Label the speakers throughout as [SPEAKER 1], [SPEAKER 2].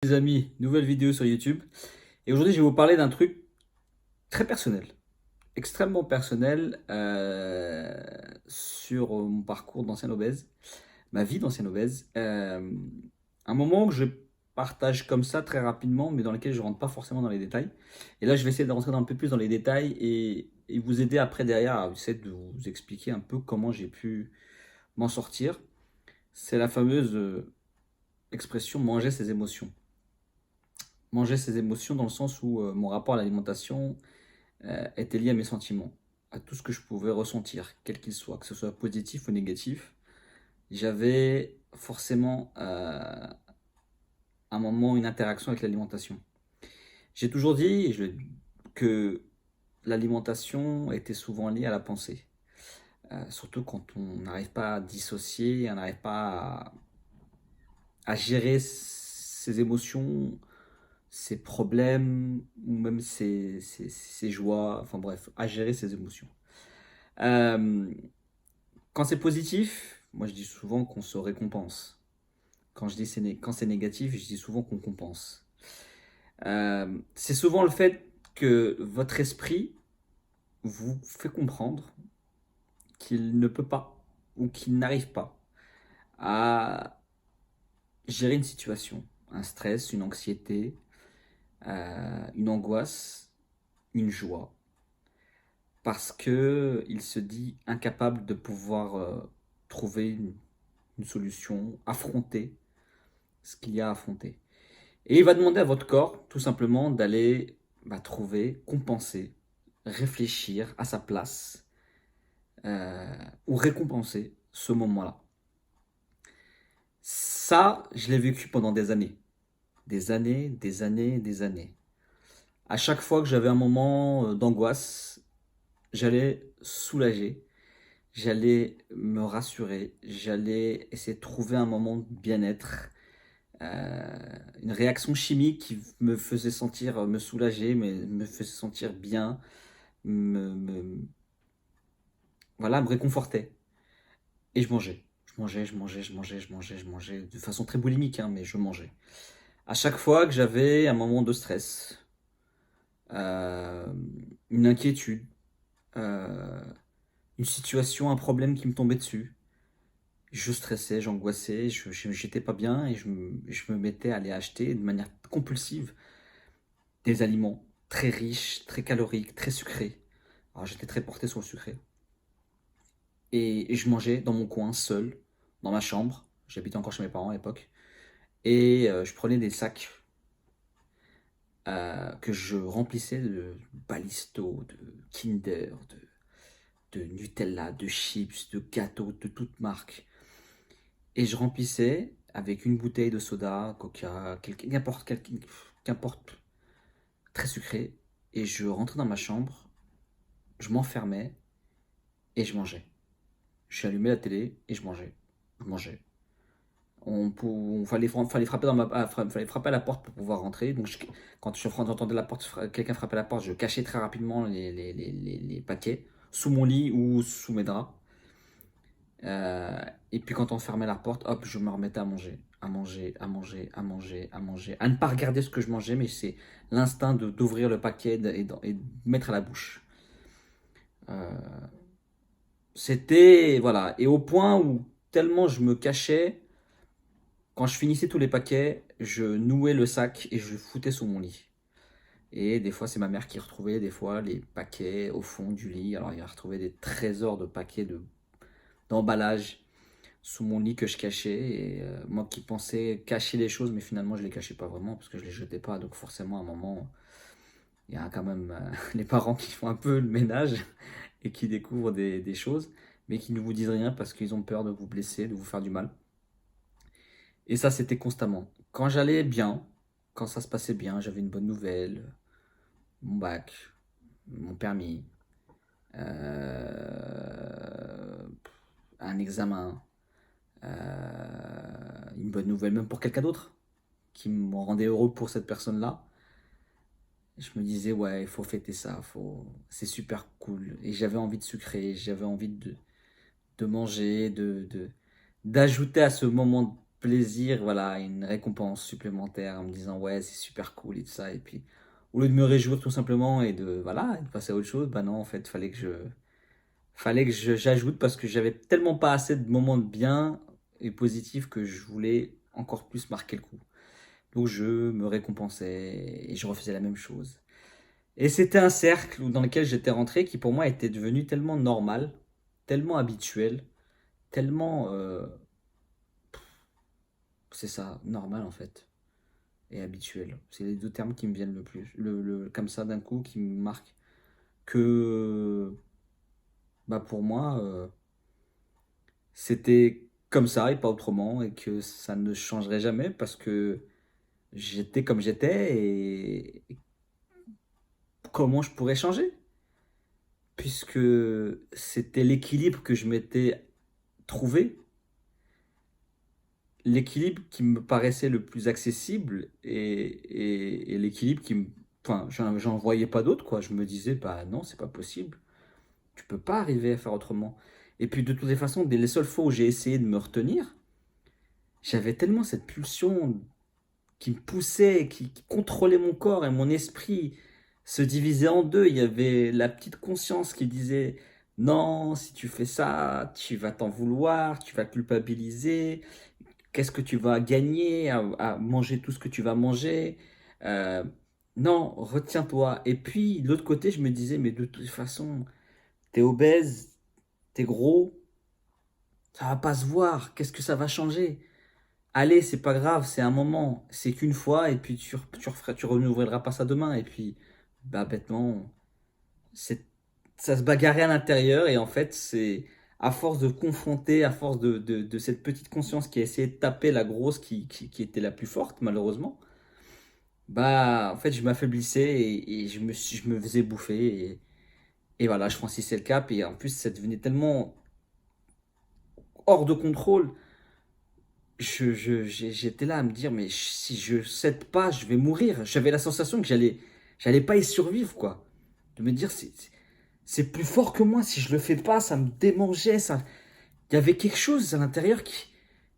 [SPEAKER 1] les amis, nouvelle vidéo sur YouTube. Et aujourd'hui, je vais vous parler d'un truc très personnel, extrêmement personnel sur mon parcours d'ancien obèse, ma vie d'ancien obèse. Un moment que je partage comme ça très rapidement, mais dans lequel je rentre pas forcément dans les détails. Et là, je vais essayer de rentrer un peu plus dans les détails et vous aider après derrière à essayer de vous expliquer un peu comment j'ai pu m'en sortir. C'est la fameuse expression manger ses émotions. Manger ses émotions dans le sens où mon rapport à l'alimentation était lié à mes sentiments, à tout ce que je pouvais ressentir, quel qu'il soit, que ce soit positif ou négatif. J'avais forcément un moment, une interaction avec l'alimentation. J'ai toujours dit que l'alimentation était souvent liée à la pensée. Surtout quand on n'arrive pas à dissocier, on n'arrive pas à gérer ses émotions, ses problèmes ou même ses joies, enfin bref, à gérer ses émotions. Euh, Quand c'est positif, moi je dis souvent qu'on se récompense. Quand c'est négatif, je dis souvent qu'on compense. C'est souvent le fait que votre esprit vous fait comprendre qu'il ne peut pas ou qu'il n'arrive pas à gérer une situation, un stress, une anxiété, une angoisse, une joie, parce que il se dit incapable de pouvoir trouver une solution, affronter ce qu'il y a à affronter. Et il va demander à votre corps, tout simplement, d'aller trouver, compenser, réfléchir à sa place ou récompenser ce moment-là. Ça, je l'ai vécu pendant des années. Des années, des années, des années. À chaque fois que j'avais un moment d'angoisse, j'allais soulager, j'allais me rassurer, j'allais essayer de trouver un moment de bien-être, une réaction chimique qui me faisait sentir, me soulager, mais me faisait sentir bien, voilà, me réconfortait. Et je mangeais. Je mangeais de façon très boulimique, hein, mais je mangeais. À chaque fois que j'avais un moment de stress, euh, une inquiétude, euh, une situation, un problème qui me tombait dessus, je stressais, j'angoissais, j'étais pas bien et je me mettais à aller acheter de manière compulsive des aliments très riches, très caloriques, très sucrés. Alors j'étais très porté sur le sucré. Et je mangeais dans mon coin, seul, dans ma chambre. J'habitais encore chez mes parents à l'époque. Et je prenais des sacs que je remplissais de Balisto, de Kinder, de Nutella, de chips, de gâteaux de toutes marques. Et je remplissais avec une bouteille de soda, coca, qu'importe, très sucré. Et je rentrais dans ma chambre, je m'enfermais et je mangeais. J'allumais la télé et je mangeais. Je mangeais. Fallait frapper fallait frapper à la porte pour pouvoir rentrer. Donc quand j'entendais quelqu'un frapper à la porte, je cachais très rapidement les paquets sous mon lit ou sous mes draps. Et puis quand on fermait la porte, hop, je me remettais à manger, à manger, à manger, à manger, à manger, à ne pas regarder ce que je mangeais, mais c'est l'instinct d'ouvrir le paquet et de mettre à la bouche. Euh, C'était voilà, et au point où tellement je me cachais. Quand je finissais tous les paquets, je nouais le sac et je le foutais sous mon lit. Et des fois, c'est ma mère qui retrouvait des fois les paquets au fond du lit. Alors, il a retrouvé des trésors de paquets d'emballage sous mon lit que je cachais. Et moi qui pensais cacher les choses, mais finalement, je les cachais pas vraiment parce que je les jetais pas. Donc, forcément, à un moment, il y a quand même les parents qui font un peu le ménage et qui découvrent des choses, mais qui ne vous disent rien parce qu'ils ont peur de vous blesser, de vous faire du mal. Et ça, c'était constamment. Quand j'allais bien, quand ça se passait bien, j'avais une bonne nouvelle, mon bac, mon permis, euh, un examen, une bonne nouvelle, même pour quelqu'un d'autre, qui me rendait heureux pour cette personne-là. Je me disais, ouais, il faut fêter ça, c'est super cool. Et j'avais envie de sucrer, j'avais envie de manger, d'ajouter à ce moment plaisir, voilà, une récompense supplémentaire en me disant ouais, c'est super cool et tout ça. Et puis, au lieu de me réjouir tout simplement et de, voilà, de passer à autre chose, bah non, en fait, j'ajoute parce que j'avais tellement pas assez de moments de bien et positifs que je voulais encore plus marquer le coup. Donc je me récompensais et je refaisais la même chose. Et c'était un cercle dans lequel j'étais rentré qui pour moi était devenu tellement normal, tellement habituel, tellement... c'est ça, normal en fait, et habituel. C'est les deux termes qui me viennent le plus, comme ça d'un coup, qui me marquent. Que bah pour moi, c'était comme ça et pas autrement, et que ça ne changerait jamais parce que j'étais comme j'étais et comment je pourrais changer? Puisque c'était l'équilibre que je m'étais trouvé, l'équilibre qui me paraissait le plus accessible et l'équilibre qui me... Enfin, j'en voyais pas d'autre, quoi. Je me disais, bah non, c'est pas possible. Tu peux pas arriver à faire autrement. Et puis de toutes les façons, dès les seules fois où j'ai essayé de me retenir, j'avais tellement cette pulsion qui me poussait, qui contrôlait mon corps et mon esprit se divisait en deux. Il y avait la petite conscience qui disait non, si tu fais ça, tu vas t'en vouloir, tu vas culpabiliser. Qu'est-ce que tu vas gagner à manger tout ce que tu vas manger? Euh, non, retiens-toi. Et puis, de l'autre côté, je me disais, mais de toute façon, t'es obèse, t'es gros, ça va pas se voir. Qu'est-ce que ça va changer? Allez, c'est pas grave, c'est un moment, c'est qu'une fois, et puis tu renouvelleras pas ça demain. Et puis, bah, bêtement, c'est, ça se bagarrait à l'intérieur, et en fait, c'est à force de confronter, à force de cette petite conscience qui a essayé de taper la grosse qui était la plus forte, malheureusement, bah, en fait, je m'affaiblissais et je me faisais bouffer, et voilà, je franchissais le cap, et en plus, ça devenait tellement hors de contrôle. J'étais là à me dire, mais si je cède pas, je vais mourir. J'avais la sensation que j'allais pas y survivre, quoi. De me dire, c'est plus fort que moi. Si je le fais pas, ça me démangeait. Il y avait quelque chose à l'intérieur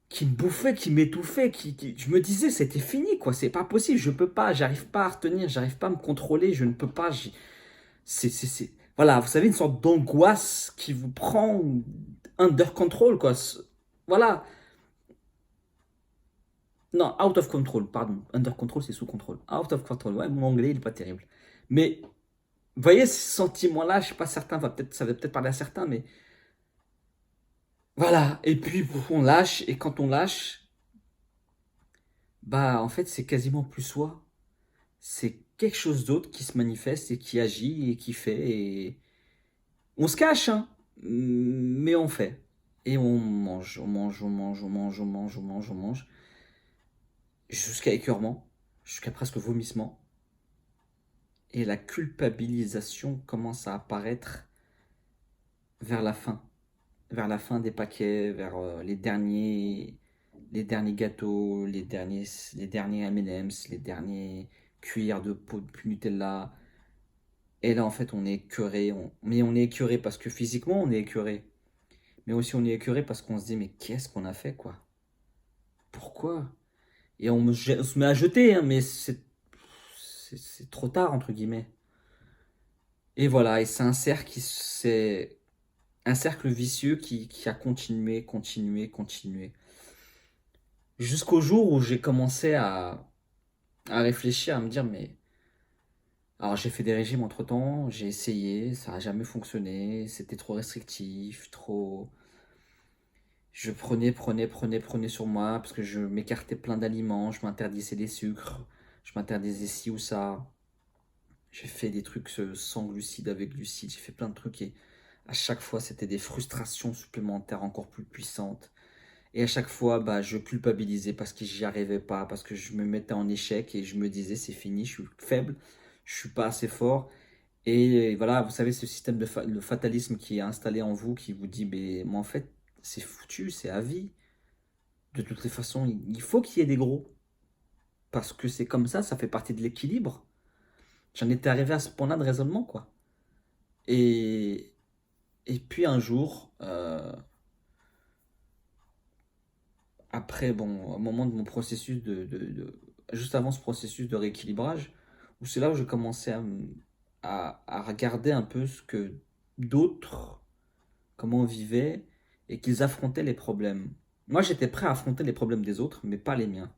[SPEAKER 1] qui me bouffait, qui m'étouffait, je me disais, c'était fini, quoi. C'est pas possible. Je peux pas, j'arrive pas à retenir, j'arrive pas à me contrôler, je ne peux pas. Voilà, vous savez, une sorte d'angoisse qui vous prend under control, quoi. Voilà. Non, out of control, pardon. Under control, c'est sous contrôle. Out of control, ouais, mon anglais, il est pas terrible. Mais, vous voyez, ce sentiment-là, je suis pas certain, ça va peut-être parler à certains, mais voilà. Et puis, on lâche, et quand on lâche, bah, en fait, c'est quasiment plus soi. C'est quelque chose d'autre qui se manifeste et qui agit et qui fait, et on se cache, hein, mais on fait. Et on mange, on mange, on mange, on mange, on mange, on mange, on mange, jusqu'à écœurement, jusqu'à presque vomissement. Et la culpabilisation commence à apparaître vers la fin. Vers la fin des paquets, vers les derniers gâteaux, les derniers M&M's, les derniers cuillères de peau de Nutella. Et là, en fait, on est écœuré. Mais on est écœuré parce que physiquement, on est écœuré. Mais aussi, on est écœuré parce qu'on se dit, mais qu'est-ce qu'on a fait, quoi? Pourquoi? Et on se met à jeter, hein, mais c'est trop tard, entre guillemets. Et voilà, et c'est un cercle vicieux qui a continué, continué, continué. Jusqu'au jour où j'ai commencé à réfléchir, à me dire, mais... Alors j'ai fait des régimes entre-temps, j'ai essayé, ça n'a jamais fonctionné, c'était trop restrictif, trop... Je prenais sur moi, parce que je m'écartais plein d'aliments, je m'interdisais des sucres, je m'interdisais ci ou ça. J'ai fait des trucs sans glucides, avec glucides, j'ai fait plein de trucs, et à chaque fois c'était des frustrations supplémentaires encore plus puissantes. Et à chaque fois, bah, je culpabilisais parce que j'y arrivais pas, parce que je me mettais en échec et je me disais c'est fini, je suis faible, je suis pas assez fort. Et voilà, vous savez, ce système le fatalisme qui est installé en vous, qui vous dit, mais en fait, c'est foutu, c'est à vie. De toutes les façons, il faut qu'il y ait des gros. Parce que c'est comme ça fait partie de l'équilibre. J'en étais arrivé à ce point-là de raisonnement, quoi. Et, et puis un jour, après, bon, au moment de mon processus juste avant ce processus de rééquilibrage, où c'est là où j'ai commencé à regarder un peu ce que d'autres, comment vivaient et qu'ils affrontaient les problèmes. Moi, j'étais prêt à affronter les problèmes des autres, mais pas les miens.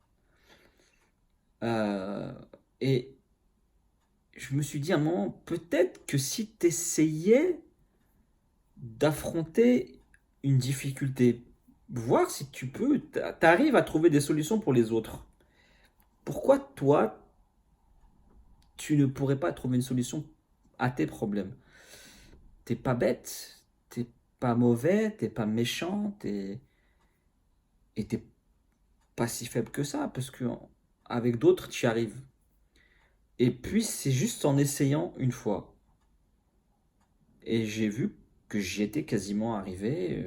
[SPEAKER 1] Euh, et je me suis dit à un moment, peut-être que si tu essayais d'affronter une difficulté, voir si tu peux, t'arrives à trouver des solutions pour les autres. Pourquoi toi, tu ne pourrais pas trouver une solution à tes problèmes? T'es pas bête, t'es pas mauvais, t'es pas méchant, et t'es pas si faible que ça, parce que avec d'autres, tu y arrives. Et puis, c'est juste en essayant une fois. Et j'ai vu que j'y étais quasiment arrivé,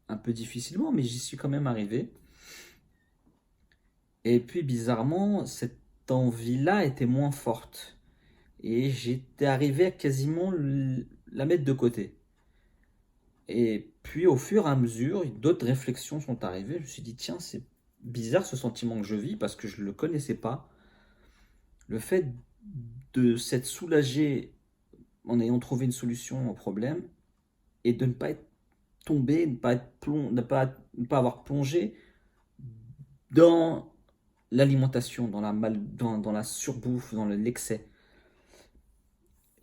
[SPEAKER 1] un peu difficilement, mais j'y suis quand même arrivé. Et puis, bizarrement, cette envie-là était moins forte. Et j'étais arrivé à quasiment la mettre de côté. Et puis au fur et à mesure, d'autres réflexions sont arrivées. Je me suis dit, tiens, c'est bizarre ce sentiment que je vis parce que je ne le connaissais pas. Le fait de s'être soulagé en ayant trouvé une solution au problème et de ne pas être tombé, ne pas avoir plongé dans l'alimentation, dans la surbouffe, dans l'excès.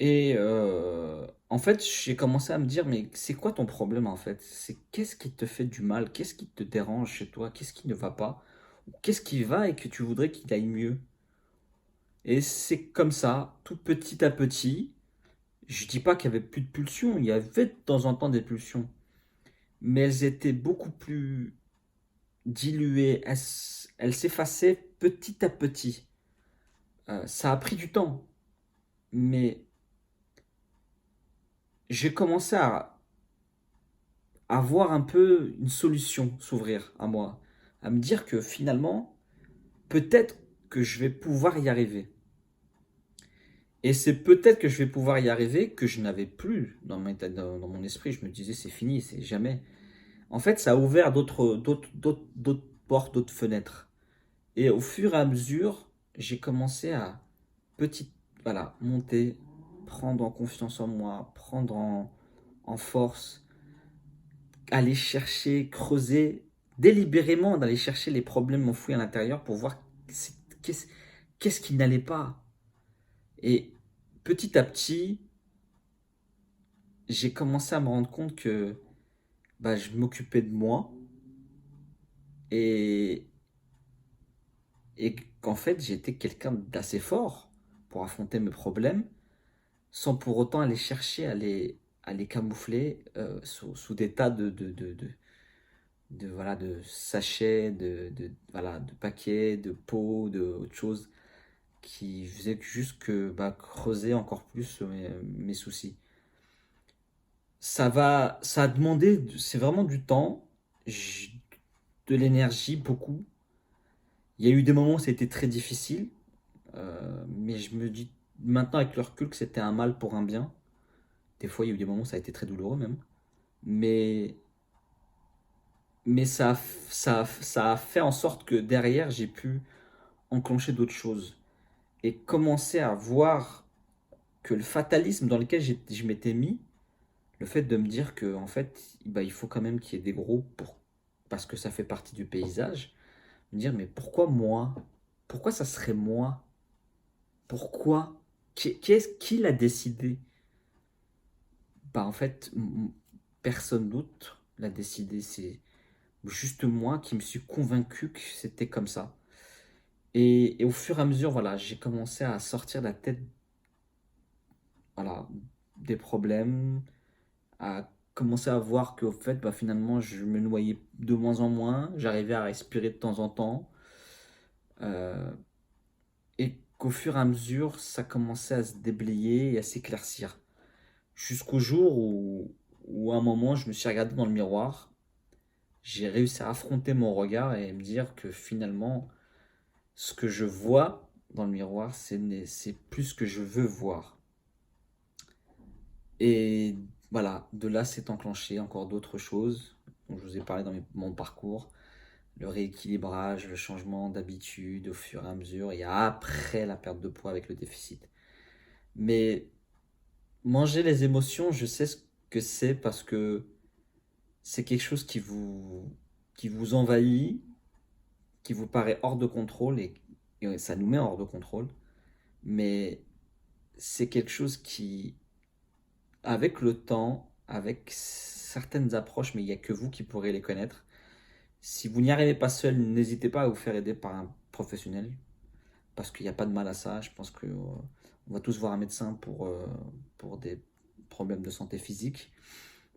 [SPEAKER 1] Et en fait, j'ai commencé à me dire, mais c'est quoi ton problème en fait? C'est qu'est-ce qui te fait du mal? Qu'est-ce qui te dérange chez toi? Qu'est-ce qui ne va pas? Qu'est-ce qui va et que tu voudrais qu'il aille mieux? Et c'est comme ça, tout petit à petit. Je dis pas qu'il y avait plus de pulsions, il y avait de temps en temps des pulsions, mais elles étaient beaucoup plus diluées. Elles s'effaçaient petit à petit. Ça a pris du temps, mais j'ai commencé à voir un peu une solution s'ouvrir à moi, à me dire que finalement, peut-être que je vais pouvoir y arriver. Et c'est peut-être que je vais pouvoir y arriver que je n'avais plus dans mon esprit. Je me disais, c'est fini, c'est jamais. En fait, ça a ouvert d'autres portes, d'autres fenêtres. Et au fur et à mesure, j'ai commencé à petit, voilà, monter, prendre en confiance en moi, prendre en force, aller chercher, creuser délibérément, d'aller chercher les problèmes enfouis à l'intérieur pour voir qu'est-ce qu'est-ce qui n'allait pas. Et petit à petit, j'ai commencé à me rendre compte que bah, je m'occupais de moi et, et qu'en fait j'étais quelqu'un d'assez fort pour affronter mes problèmes sans pour autant aller chercher à les camoufler sous des tas voilà, de sachets, voilà, de paquets, de pots, de autre chose qui faisait juste que bah, creuser encore plus mes soucis. Ça a demandé, c'est vraiment du temps, de l'énergie, beaucoup. Il y a eu des moments où c'était très difficile, mais je me dis maintenant avec le recul que c'était un mal pour un bien. Des fois, il y a eu des moments où ça a été très douloureux même. Mais, mais ça a fait en sorte que derrière, j'ai pu enclencher d'autres choses et commencer à voir que le fatalisme dans lequel je m'étais mis, le fait de me dire que en fait, bah, il faut quand même qu'il y ait des groupes parce que ça fait partie du paysage, me dire mais pourquoi moi? Pourquoi ça serait moi? Pourquoi? Qui l'a décidé? Bah en fait, personne d'autre l'a décidé, c'est juste moi qui me suis convaincu que c'était comme ça. Et au fur et à mesure, voilà, j'ai commencé à sortir de la tête, voilà, des problèmes, à commencer à voir qu'au fait, bah, finalement, je me noyais de moins en moins, j'arrivais à respirer de temps en temps, euh, et qu'au fur et à mesure, ça commençait à se déblayer et à s'éclaircir. Jusqu'au jour où, à un moment, je me suis regardé dans le miroir, j'ai réussi à affronter mon regard et me dire que finalement, ce que je vois dans le miroir, c'est plus ce que je veux voir. Et voilà, de là s'est enclenché encore d'autres choses dont je vous ai parlé dans mon parcours. le rééquilibrage, le changement d'habitude au fur et à mesure, et après la perte de poids avec le déficit. Mais manger les émotions, je sais ce que c'est parce que c'est quelque chose qui vous envahit, qui vous paraît hors de contrôle, et ça nous met hors de contrôle. Mais c'est quelque chose qui, avec le temps, avec certaines approches, mais il n'y a que vous qui pourrez les connaître. Si vous n'y arrivez pas seul, n'hésitez pas à vous faire aider par un professionnel, parce qu'il n'y a pas de mal à ça. Je pense que on va tous voir un médecin pour des problèmes de santé physique.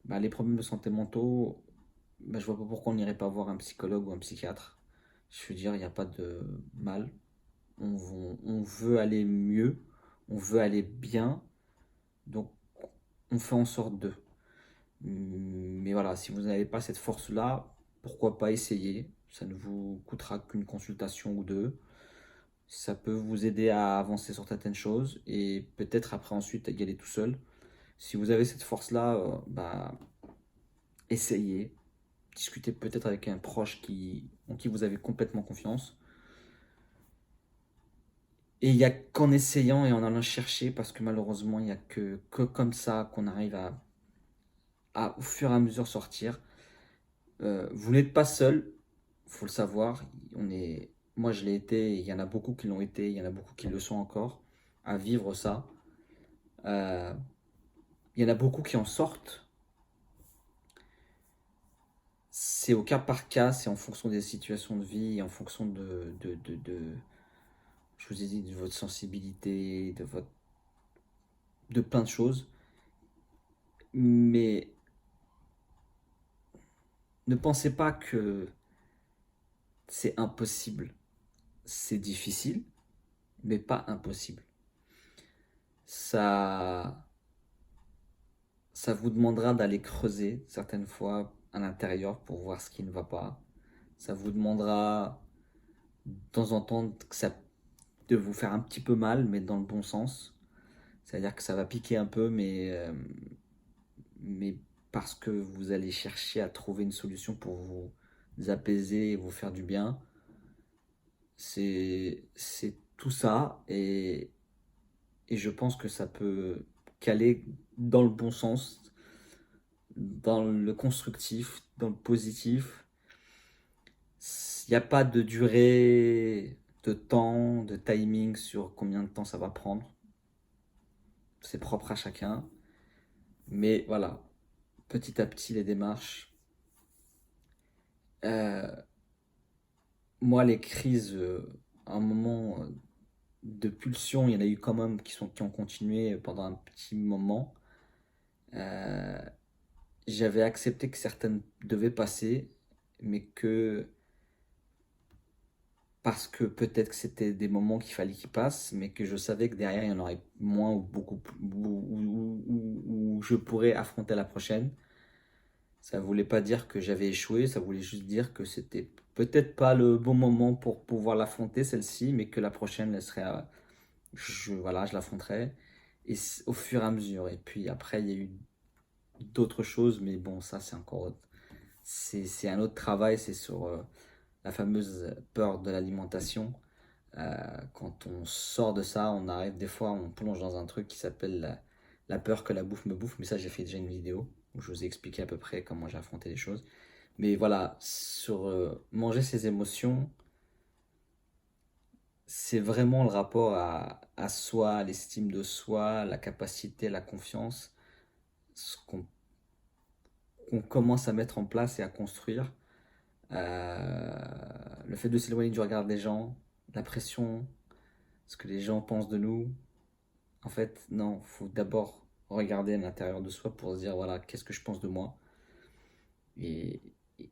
[SPEAKER 1] Bah, les problèmes de santé mentaux, bah, je vois pas pourquoi on n'irait pas voir un psychologue ou un psychiatre. Je veux dire, il n'y a pas de mal. On veut aller mieux, on veut aller bien, donc on fait en sorte de. Mais voilà, si vous n'avez pas cette force-là, pourquoi pas essayer? Ça ne vous coûtera qu'une consultation ou deux. Ça peut vous aider à avancer sur certaines choses et peut-être après ensuite y aller tout seul. Si vous avez cette force-là, bah, essayez. Discutez peut-être avec un proche en qui vous avez complètement confiance. Et il n'y a qu'en essayant et en allant chercher, parce que malheureusement, il n'y a que comme ça qu'on arrive à au fur et à mesure sortir. Vous n'êtes pas seul, faut le savoir. Moi, je l'ai été, il y en a beaucoup qui l'ont été, il y en a beaucoup qui le sont encore, à vivre ça. Euh, il y en a beaucoup qui en sortent. C'est au cas par cas, c'est en fonction des situations de vie, en fonction je vous ai dit, de votre sensibilité, de plein de choses. Mais ne pensez pas que c'est impossible. C'est difficile, mais pas impossible. Ça, ça vous demandera d'aller creuser certaines fois à l'intérieur pour voir ce qui ne va pas. Ça vous demandera de temps en temps de vous faire un petit peu mal, mais dans le bon sens. C'est-à-dire que ça va piquer un peu, mais parce que vous allez chercher à trouver une solution pour vous apaiser et vous faire du bien. C'est tout ça et je pense que ça peut caler dans le bon sens, dans le constructif, dans le positif. Il n'y a pas de durée, de temps, de timing sur combien de temps ça va prendre. C'est propre à chacun. Mais voilà, petit à petit, les démarches. Euh, Moi, les crises, à un moment de pulsion, il y en a eu quand même qui ont continué pendant un petit moment. Euh, J'avais accepté que certaines devaient passer, mais que parce que peut-être que c'était des moments qu'il fallait qu'ils passent, mais que je savais que derrière il y en aurait moins ou beaucoup plus, où je pourrais affronter la prochaine. Ça voulait pas dire que j'avais échoué, ça voulait juste dire que c'était peut-être pas le bon moment pour pouvoir l'affronter celle-ci, mais que la prochaine elle serait, voilà, je l'affronterai et au fur et à mesure. Et puis après il y a eu d'autres choses, mais bon ça c'est encore c'est un autre travail, c'est sur la fameuse peur de l'alimentation. Quand on sort de ça, on arrive des fois, on plonge dans un truc qui s'appelle la peur que la bouffe me bouffe. Mais ça, j'ai fait déjà une vidéo où je vous ai expliqué à peu près comment j'ai affronté les choses. Mais voilà, sur manger ses émotions, c'est vraiment le rapport à soi, à l'estime de soi, la capacité, la confiance, ce qu'on commence à mettre en place et à construire. Euh, le fait de s'éloigner du regard des gens, la pression, ce que les gens pensent de nous. En fait, non, faut d'abord regarder à l'intérieur de soi pour se dire, voilà, qu'est-ce que je pense de moi. Et, et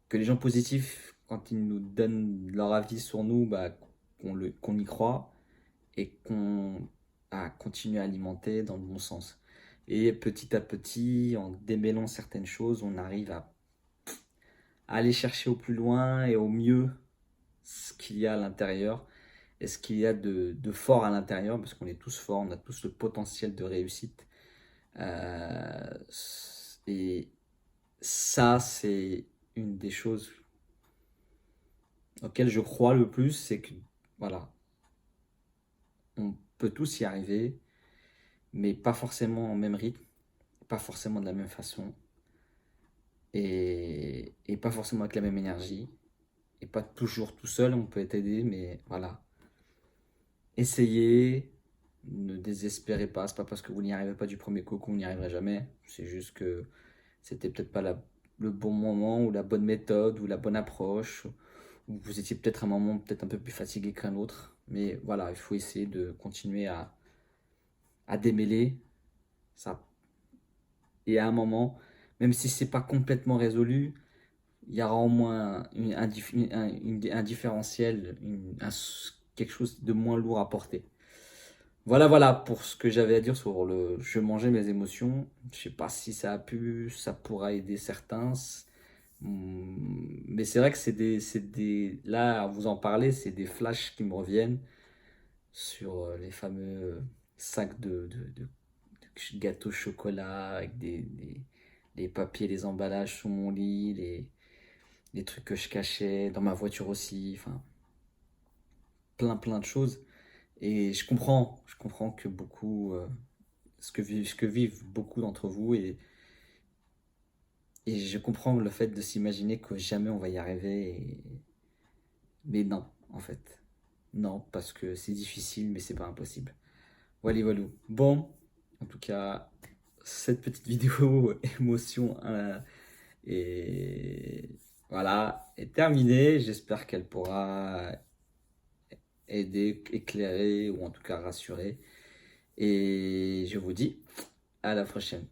[SPEAKER 1] que les gens positifs, quand ils nous donnent leur avis sur nous, bah, qu'on y croit et qu'on continue à alimenter dans le bon sens. Et petit à petit, en démêlant certaines choses, on arrive à aller chercher au plus loin et au mieux ce qu'il y a à l'intérieur et ce qu'il y a de fort à l'intérieur, parce qu'on est tous forts, on a tous le potentiel de réussite. Euh, et ça, c'est une des choses auquel je crois le plus, c'est que, voilà, on peut tous y arriver, mais pas forcément au même rythme, pas forcément de la même façon, et pas forcément avec la même énergie, et pas toujours tout seul, on peut être aidé, mais voilà. Essayez, ne désespérez pas, c'est pas parce que vous n'y arrivez pas du premier coup que vous n'y arriverez jamais, c'est juste que c'était peut-être pas le bon moment, ou la bonne méthode, ou la bonne approche, ou vous étiez peut-être à un moment peut-être un peu plus fatigué qu'un autre, mais voilà, il faut essayer de continuer à démêler ça. Et à un moment, même si c'est pas complètement résolu, il y aura au moins un différentiel, quelque chose de moins lourd à porter. Voilà, voilà pour ce que j'avais à dire sur le je mangeais mes émotions. Je sais pas si ça pourra aider certains. Mais c'est vrai que là, à vous en parler, c'est des flashs qui me reviennent sur les fameux sacs de gâteaux au chocolat avec les papiers, les emballages sous mon lit, les trucs que je cachais dans ma voiture aussi, enfin, plein de choses. Et je comprends que beaucoup, ce que vivent beaucoup d'entre vous, et je comprends le fait de s'imaginer que jamais on va y arriver, mais non, en fait. Non, parce que c'est difficile, mais c'est pas impossible. Voilà, voilà. Bon, en tout cas, cette petite vidéo émotion et voilà, est terminée. J'espère qu'elle pourra aider, éclairer ou en tout cas rassurer. Et je vous dis à la prochaine.